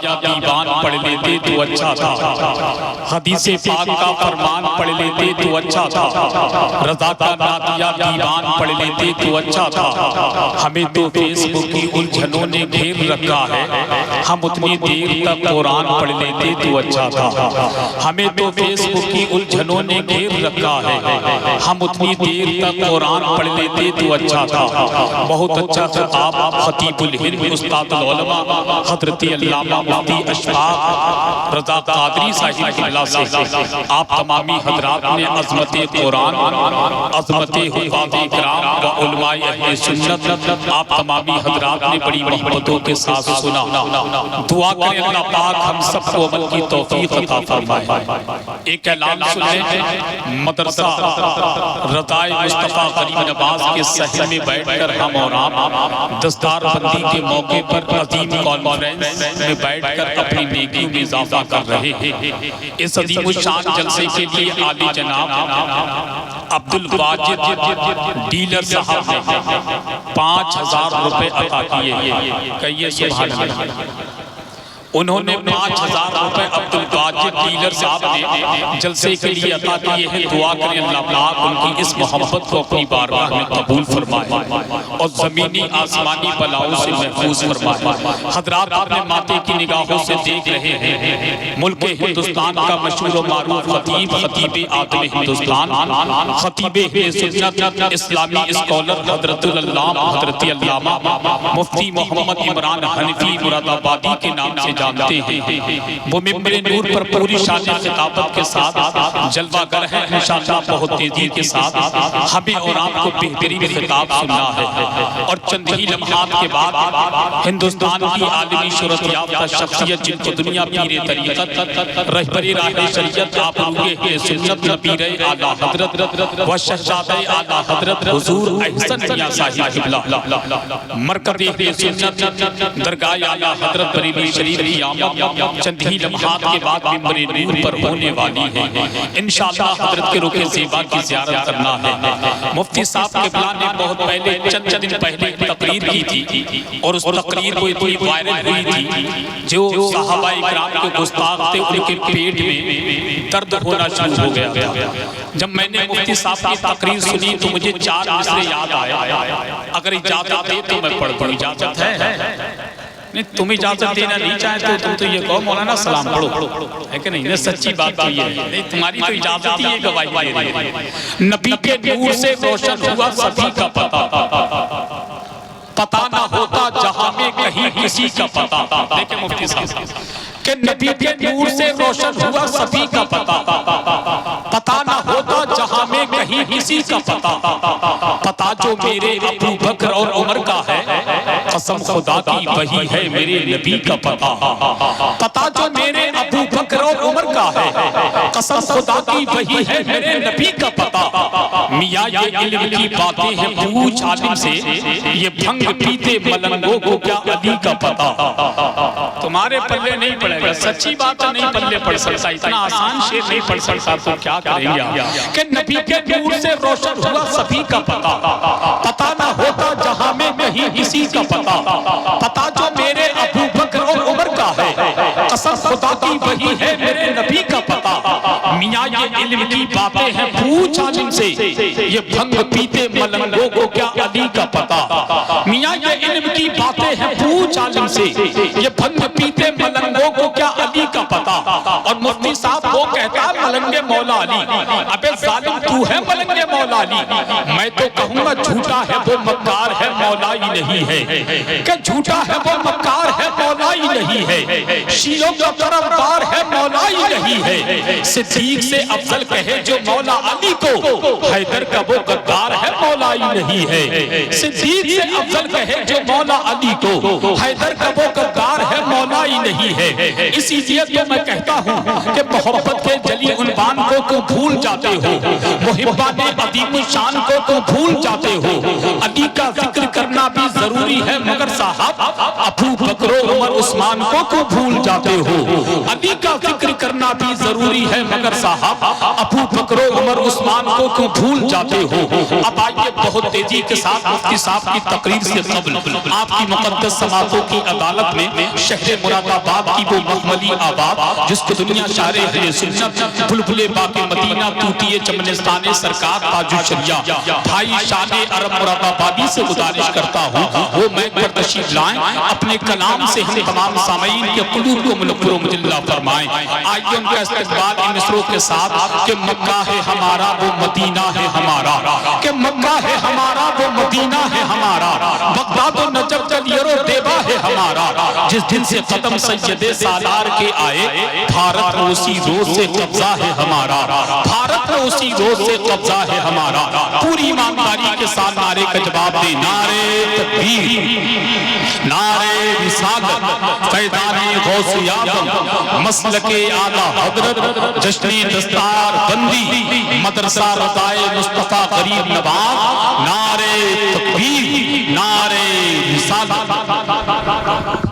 یا دیوان پڑھ لیتے تو اچھا تھا، حدیث پاک کا فرمان پڑھ لیتے تو اچھا تھا، رضا کا نعت یا دیوان پڑھ لیتے تو اچھا تھا۔ ہمیں تو فیس بک کی الجھنوں نے گھیر رکھا ہے، ہم اتنی دیر تک قرآن پڑھ لیتے تو اچھا تھا۔ ہمیں تو فیس بک کی الجھنوں نے گھیر رکھا ہے، ہم اتنی دیر تک قرآن پڑھ لیتے تو اچھا تھا۔ بہت اچھا خطاب خطیب الہند استاد العلماء حضرت علامہ مفتی اشفاق رضا قادری صاحب اللہ سے آپ تمامی حضرات نے عظمت قرآن، عظمت حفاظ کرام و علماء اہل سنت آپ تمامی حضرات نے بڑی محبتوں کے ساتھ سنا۔ دعا کریں اللہ پاک ہم سب کو عمل کی توفیق عطا فرمائے۔ ایک اعلان سن لیں، مدرسہ رضائے مصطفیٰ غریب نواز کے صحن میں بیٹھ کر ہم اور آپ دستار بندی کے موقع پر عظیم کانفرنس میں بیٹھ کر اپنی نیکیوں میں اضافہ کر رہے ہیں۔ اس عظیم الشان جلسے کے لیے عالی جناب عبدالواجد ڈیلر صاحب نے 5000 روپے عطا کیے۔ کہیے سبحان اللہ۔ انہوں نے 5000 روپے عبدالواجد ڈیلر صاحب نے جلسے کے لیے عطا کیے ہیں۔ دعا کریں اللہ پاک ان کی اس محبت کو اپنی بارگاہ میں قبول فرمائے اور زمینی آسمانی بلاؤں سے محفوظ فرمائے۔ حضرات اپنے ماتے کی نگاہوں سے دیکھ رہے ہیں ملک ہندوستان کا مشہور و معروف خطیب، خطیب عادل ہندوستان، خطیب اہل سنت، اسلامی اسکالر حضرت علامہ مفتی محمد عمران حنفی مراد آبادی کے نام سے جانتے ہیں۔ وہ ممبر نور پر پوری شان خطابت کے ساتھ جلوہ گر ہے، انشاءاللہ بہت تیزی کے ساتھ ہمیں اور آپ کو بہترین خطاب سننا ہے۔ اور چند ہی لمحات کے بعد ہندوستان کی عالمی شہرت یافتہ شخصیت جن کو دنیا پیر طریقت، رہبر راہ شریعت، آپ روح سنت، پیر اعلیٰ حضرت و شہزادہ اعلیٰ حضرت حضور احسن میاں صاحب قبلہ مرکز اہل سنت درگاہ اعلیٰ حضرت بریلی شریف کی آمد چند ہی لمحات کے بعد ممبر نور پر ہونے والی ہے۔ انشاءاللہ حضرت کے رخ زیبا کی زیارت کرنا ہے۔ مفتی صاحب قبلہ نے بہت پہلے چند دن پہلے تقریر کی تھی اور اس تقریر کو اتنی وائرل ہوئی تھی جو صحابہ اکرام کے گستاخ تھے ان کے پیٹ میں درد ہونا شروع ہو گیا تھا۔ جب میں نے مفتی صاحب کی تقریر سنی تو مجھے 4 مصرے یاد آیا، اگر اجازت دے تو میں پڑھ دوں۔ اجازت ہے؟ تم اجازت دینا نہیں چاہتے تو تم تو یہ کہو مولانا سلام پڑھو، ہے کہ نہیں؟ سچی بات تو یہ ہے، تمہاری تو اجازت ہی یہ گواہی دے رہی ہے۔ نبی کے نور سے روشن ہوا سبھی کا پتہ نہ ہوتا جہاں میں کہیں کسی کا پتہ۔ دیکھیں مفتی صاحب کہ نبی کے نور سے روشن ہوا سبھی کا پتہ نہ ہوتا جہاں میں کہیں کسی کا پتہ جو میرے ابو بکر اور عمر کا ہے، قسم خدا کی وہی ہے میرے نبی کا پتہ جو میرے ابو بکر اور عمر کا ہے، قسم خدا کی وہی ہے میرے نبی کا پتہ۔ میاں یہ علم کی باتیں ہیں پوچھ عالم سے، یہ بھنگ پیتے ملنگوں کو کیا علی کا پتہ۔ تمہارے پلے نہیں پڑے گا، سچی بات نہیں پلے پڑ سکتا، اتنا آسان شعر نہیں پڑھ سکتا تو کیا کریں گے کہ نبی کے نور سے روشن ہوا سبھی کا پتہ نہ ہوتا جہاں میں کہیں کسی کا پتہ جو میرے ابو بکر اور عمر کا ہے، قسم خدا کی وہی ہے میرے نبی کا پتہ۔ میاں یہ علم کی باتیں ہیں پوچھ عالم سے، یہ بھنگ پیتے ملنگوں کو کیا علی کا پتہ۔ میاں یہ علم کی باتیں ہیں پوچھ عالم سے، یہ بھنگ پیتے ملنگوں کو کیا علی کا پتہ۔ اور مفتی صاحب وہ کہتا ملنگ مولا علی، ابے ظالم تو ہے ملنگ مولا علی، میں تو کہوں گا جھوٹا ہے وہ مکار ہے مولا ہی نہیں ہے، کہ جھوٹا ہے وہ مکار ہے مولا ہی نہیں ہے، شیعوں کا طرفدار ہے مولا ہی نہیں ہے، صدیق سے افضل کہے جو مولا علی کو، حیدر کا وہ غدار ہے مولا ہی نہیں ہے، صدیق سے افضل کہے جو مولا علی کو، حیدر کا وہ غدار ہے مولا ہی نہیں ہے۔ اسی لیے تو میں کہتا ہوں کہ محبت کے جلی عنوان کو تو بھول جاتے ہو، محبان عظیم شان کو تو بھول جاتے ہو، علی کا ذکر کرنا بھی ضروری ہے مگر صاحب ابو بکر و عمر عثمان کو تو بھول جاتے ہو، علی کا ذکر کرنا بھی ضروری ہے مگر صاحب ابو بکر و عمر عثمان کو تو بھول جاتے ہو۔ اب آئیے بہت تیزی کے ساتھ مفتی صاحب کی تقریر سے قبل آپ کی مقدس سماعتوں کی عدالت میں شہر مراد آباد کی وہ مخملی آباد جس کو دنیا شہر اہل سنت بلبلے باغ مدینہ توتیے چمنستان سرکار تاج الشریعہ بھائی شان عرب مراد آبادی سے گزارش کرتا ہوں وہ میں پر تشریف لائیں اپنے کلام سے ہم تمام سامعین کے قلوب کو منور و مجلہ فرمائیں. آئیے ان کا استقبال ان مصروں کے ساتھ کہ مکہ ہے ہمارا وہ مدینہ ہے ہمارا, کہ مکہ ہے ہمارا وہ مدینہ ہے ہمارا, بغداد و نجف جلیل و دیبا ہے ہمارا. جس دن سے قدم سید سالار کے آئے بھارت میں اسی روز سے قبضہ ہے ہمارا, بھارت میں اسی روز سے قبضہ ہے ہمارا. پوری ایمانداری کے ساتھ نعرے کا جواب دے, نعرے تکبیر, نعرے رسالت, فیضان غوث اعظم, مسلک اعلیٰ حضرت, جشن دستار بندی, مدرسہ رضائے مصطفیٰ غریب نواز. نعرے تکبیر, نعرے رسالت.